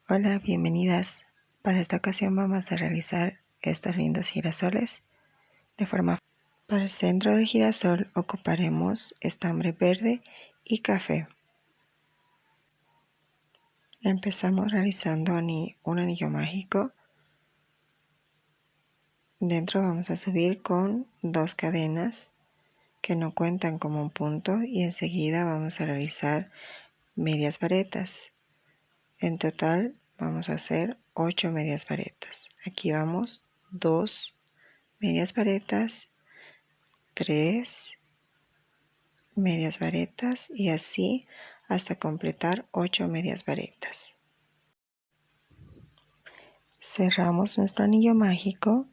Hola, bienvenidas. Para esta ocasión vamos a realizar estos lindos girasoles de forma. Para el centro del girasol ocuparemos estambre verde y café. Empezamos realizando un anillo mágico. Dentro vamos a subir con 2 cadenas que no cuentan como un punto y enseguida vamos a realizar medias varetas. En total vamos a hacer 8 medias varetas. Aquí vamos 2 medias varetas, 3 medias varetas y así hasta completar 8 medias varetas. Cerramos nuestro anillo mágico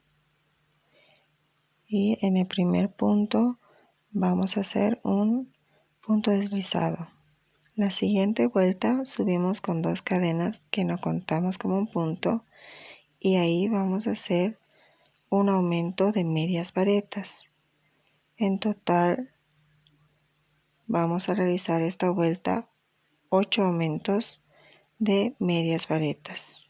y en el primer punto vamos a hacer un punto deslizado. La siguiente vuelta subimos con 2 cadenas que no contamos como un punto y ahí vamos a hacer un aumento de medias varetas. En total vamos a realizar esta vuelta 8 aumentos de medias varetas.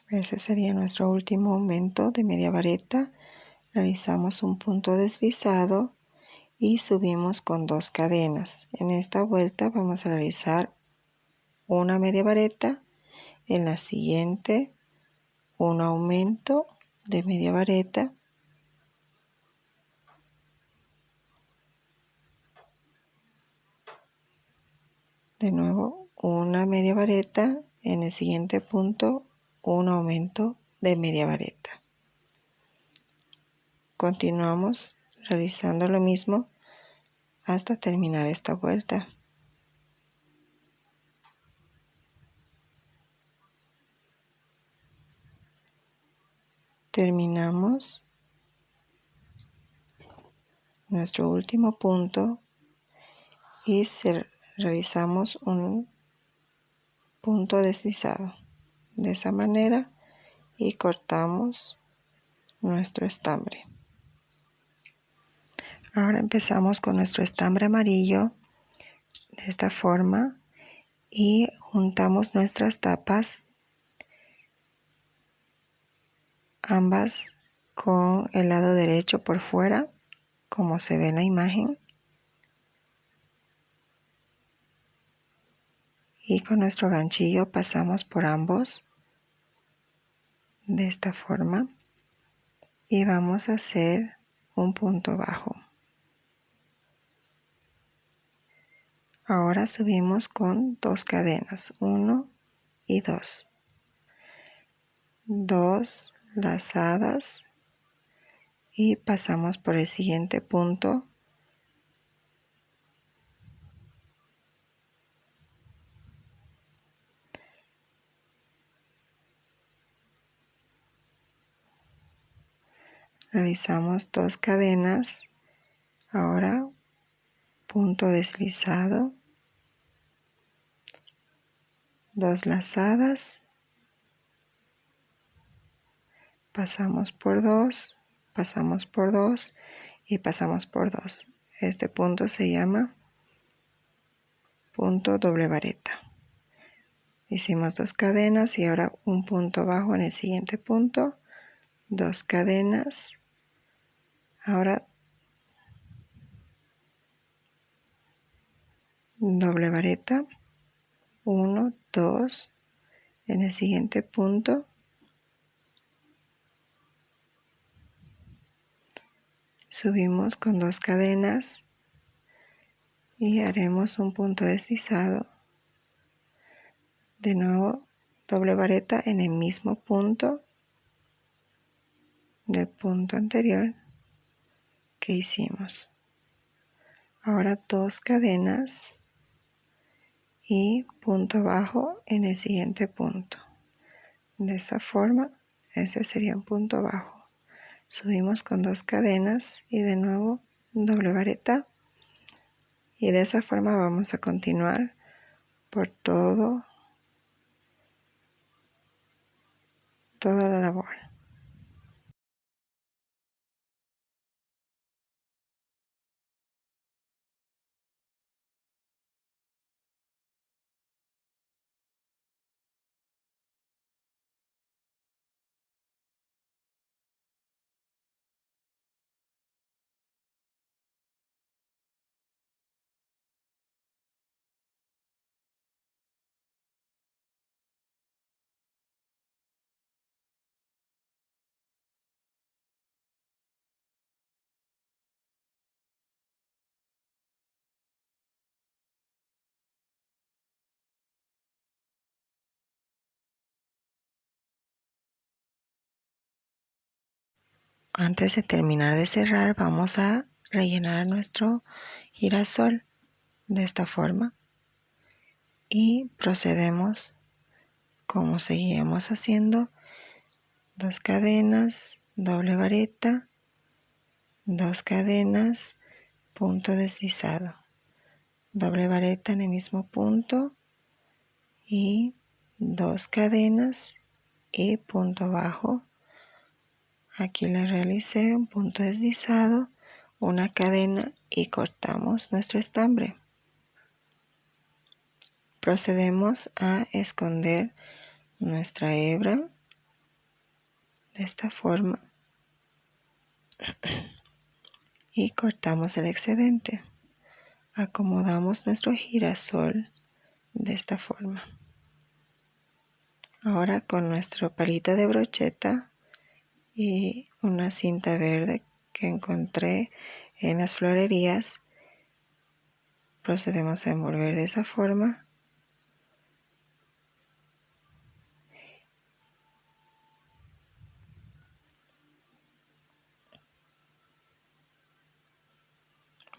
Ese sería nuestro último aumento de media vareta. Realizamos un punto deslizado y subimos con 2 cadenas. En esta vuelta vamos a realizar una media vareta, en la siguiente un aumento de media vareta, de nuevo una media vareta, en el siguiente punto un aumento de media vareta. Continuamos realizando lo mismo hasta terminar esta vuelta. Terminamos nuestro último punto y realizamos un punto deslizado de esa manera y cortamos nuestro estambre. Ahora empezamos con nuestro estambre amarillo de esta forma y juntamos nuestras tapas ambas con el lado derecho por fuera, como se ve en la imagen, y con nuestro ganchillo pasamos por ambos de esta forma y vamos a hacer un punto bajo. Ahora subimos con 2 cadenas, 1 y 2, 2 lazadas y pasamos por el siguiente punto. Realizamos 2 cadenas, ahora punto deslizado, 2 lazadas, pasamos por 2, pasamos por 2 y pasamos por 2. Este punto se llama punto doble vareta. Hicimos 2 cadenas y ahora un punto bajo en el siguiente punto, 2 cadenas, ahora doble vareta, 1, 2, en el siguiente punto, subimos con 2 cadenas y haremos un punto deslizado, de nuevo doble vareta en el mismo punto del punto anterior que hicimos. Ahora 2 cadenas y punto bajo en el siguiente punto. De esa forma, ese sería un punto bajo. Subimos con 2 cadenas y de nuevo doble vareta. Y de esa forma vamos a continuar por todo toda la labor. Antes de terminar de cerrar, vamos a rellenar nuestro girasol de esta forma y procedemos como seguíamos haciendo: 2 cadenas, doble vareta, 2 cadenas, punto deslizado, doble vareta en el mismo punto y 2 cadenas y punto bajo. Aquí le realicé un punto deslizado, una cadena y cortamos nuestro estambre. Procedemos a esconder nuestra hebra de esta forma y cortamos el excedente. Acomodamos nuestro girasol de esta forma. Ahora con nuestro palito de brocheta y una cinta verde que encontré en las florerías, procedemos a envolver de esa forma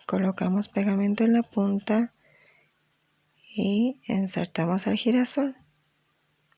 colocamos pegamento en la punta y insertamos el girasol.